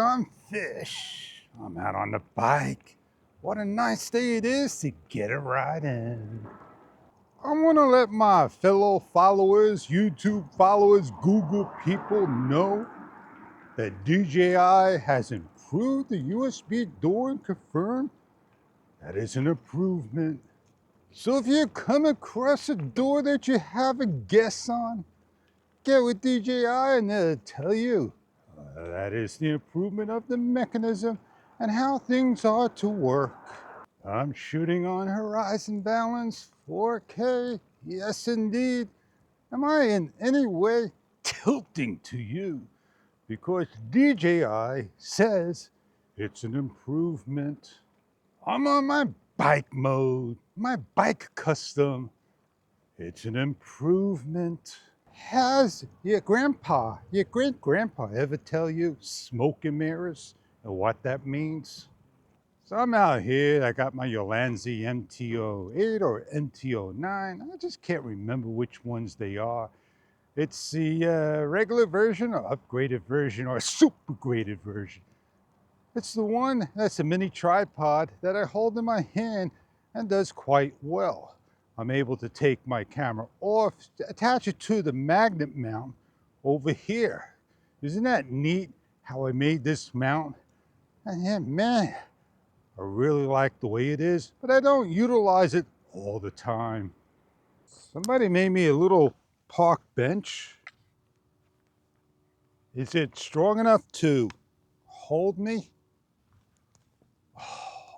I'm Fish. I'm out on the bike. What a nice day it is to get a ride in. I want to let my fellow followers, YouTube followers, Google people know that DJI has improved the USB door and confirmed that is an improvement. So if you come across a door that you have a guess on, get with DJI and they'll tell you that is the improvement of the mechanism and how things are to work. I'm shooting on horizon balance 4K. Yes, indeed. Am I in any way tilting to you? Because DJI says it's an improvement. I'm on my bike mode, my bike custom. It's an improvement. Has your grandpa, your great-grandpa ever tell you smoke and mirrors and what that means? So I'm out here, I got my Yolanzi MT08 or MT09. I just can't remember which ones they are. It's the regular version or upgraded version or super graded version. It's the one that's a mini tripod that I hold in my hand and does quite well. I'm able to take my camera off, attach it to the magnet mount over here. Isn't that neat how I made this mount? And yeah, man, I really like the way it is, but I don't utilize it all the time. Somebody made me a little park bench. Is it strong enough to hold me?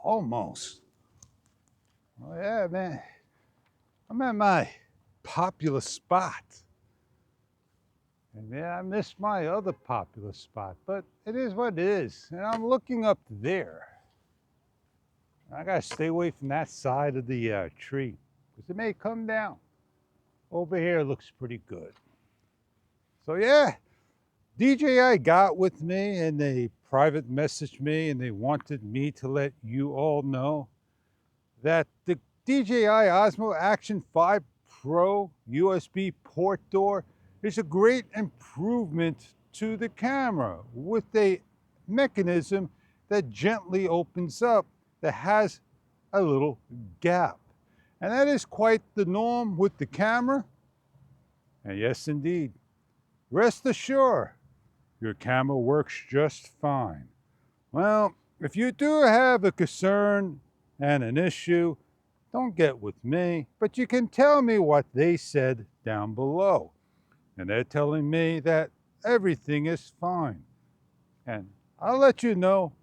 Almost. Oh yeah, man. I'm at my popular spot. And yeah, I missed my other popular spot, but it is what it is. And I'm looking up there. I gotta stay away from that side of the tree because it may come down. Over here looks pretty good. So yeah, DJI got with me and they private messaged me and they wanted me to let you all know that the DJI Osmo Action 5 Pro USB port door is a great improvement to the camera with a mechanism that gently opens up that has a little gap. And that is quite the norm with the camera. And yes, indeed, rest assured, your camera works just fine. Well, if you do have a concern and an issue, don't get with me, but you can tell me what they said down below. And they're telling me that everything is fine. And I'll let you know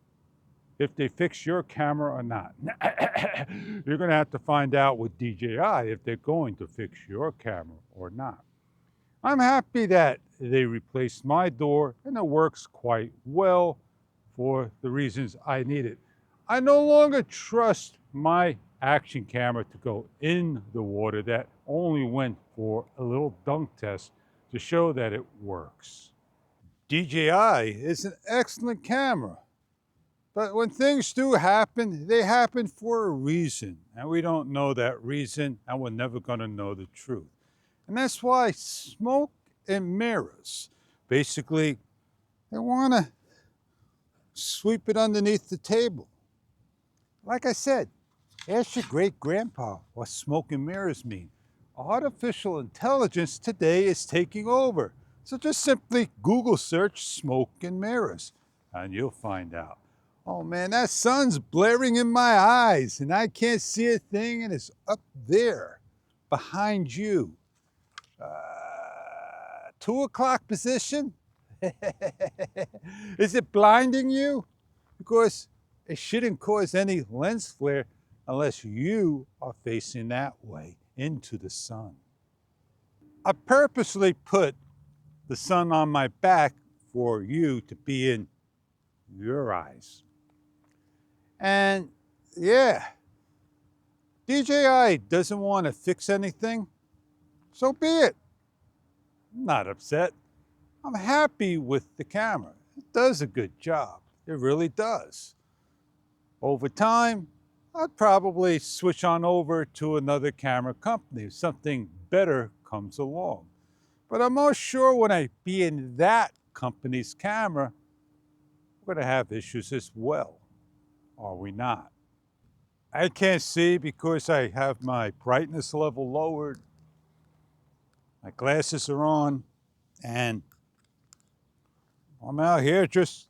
if they fix your camera or not. You're gonna have to find out with DJI if they're going to fix your camera or not. I'm happy that they replaced my door and it works quite well for the reasons I need it. I no longer trust my action camera to go in the water. That only went for a little dunk test to show that it works. DJI is an excellent camera, but when things do happen, they happen for a reason, and we don't know that reason, and we're never going to know the truth. And that's why smoke and mirrors, basically, they want to sweep it underneath the table. Like I said, ask your great-grandpa what smoke and mirrors mean. Artificial intelligence today is taking over. So just simply Google search smoke and mirrors and you'll find out. Oh man, that sun's blaring in my eyes and I can't see a thing and it's up there behind you. 2 o'clock position? Is it blinding you? Because it shouldn't cause any lens flare unless you are facing that way into the sun. I purposely put the sun on my back for you to be in your eyes. And yeah, DJI doesn't want to fix anything, so be it. I'm not upset. I'm happy with the camera. It does a good job. It really does. Over time, I'd probably switch on over to another camera company if something better comes along. But I'm more sure when I be in that company's camera, we're going to have issues as well, are we not? I can't see because I have my brightness level lowered. My glasses are on, and I'm out here just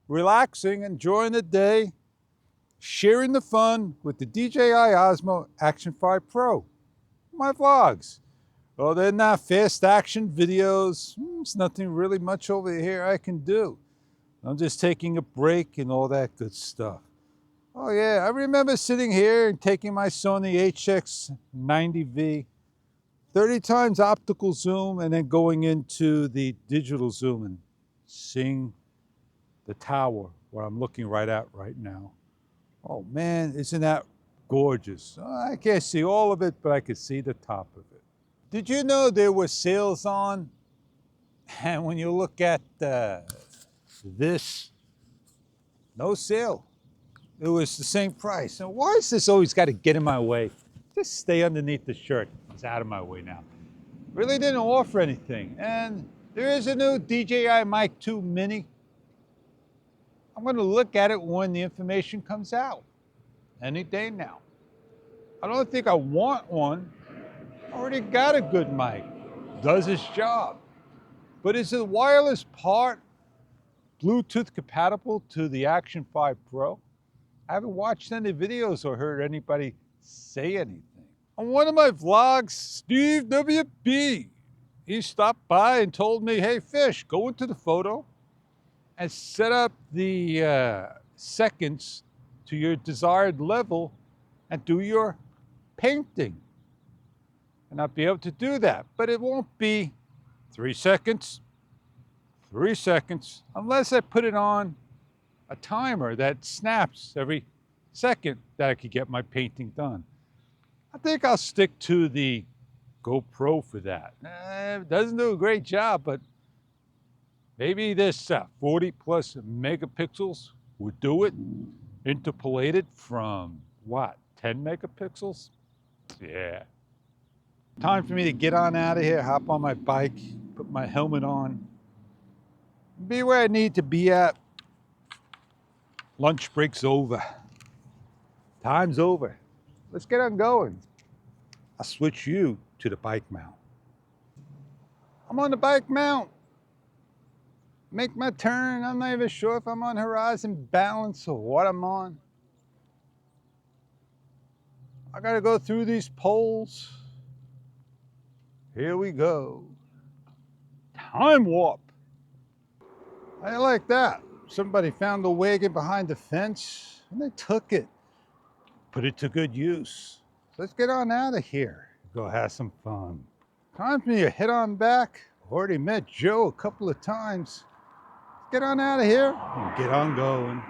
relaxing, enjoying the day, sharing the fun with the DJI Osmo Action 5 Pro. My vlogs. Well, they're not fast action videos. There's nothing really much over here I can do. I'm just taking a break and all that good stuff. Oh yeah, I remember sitting here and taking my Sony HX90V, 30 times optical zoom, and then going into the digital zoom and seeing the tower where I'm looking right at right now. Oh man, isn't that gorgeous? I can't see all of it, but I can see the top of it. Did you know there were sales on? And when you look at this, no sale. It was the same price. And why is this always got to get in my way? Just stay underneath the shirt. It's out of my way now. Really didn't offer anything. And there is a new DJI Mic 2 Mini. I'm going to look at it when the information comes out. Any day now. I don't think I want one. I already got a good mic. Does its job. But is the wireless part Bluetooth compatible to the Action 5 Pro? I haven't watched any videos or heard anybody say anything. On one of my vlogs, Steve WB, he stopped by and told me, hey Fish, go into the photo and set up the seconds to your desired level and do your painting. And I'll be able to do that, but it won't be 3 seconds, 3 seconds, unless I put it on a timer that snaps every second that I could get my painting done. I think I'll stick to the GoPro for that. It doesn't do a great job, but maybe this 40 plus megapixels would do it. Interpolated from what, 10 megapixels? Yeah. Time for me to get on out of here, hop on my bike, put my helmet on, be where I need to be at. Lunch break's over. Time's over. Let's get on going. I'll switch you to the bike mount. I'm on the bike mount. Make my turn. I'm not even sure if I'm on horizon balance or what I'm on. I gotta go through these poles. Here we go. Time warp. I like that. Somebody found the wagon behind the fence and they took it. Put it to good use. Let's get on out of here. Go have some fun. Time for me to head on back. Already met Joe a couple of times. Get on out of here and get on going.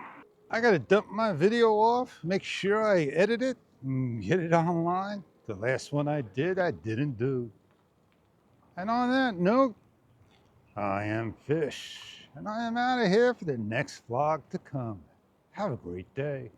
I gotta dump my video off, make sure I edit it and get it online. The last one I didn't do. And on that note, I am Fish, and I am out of here for the next vlog to come. Have a great day.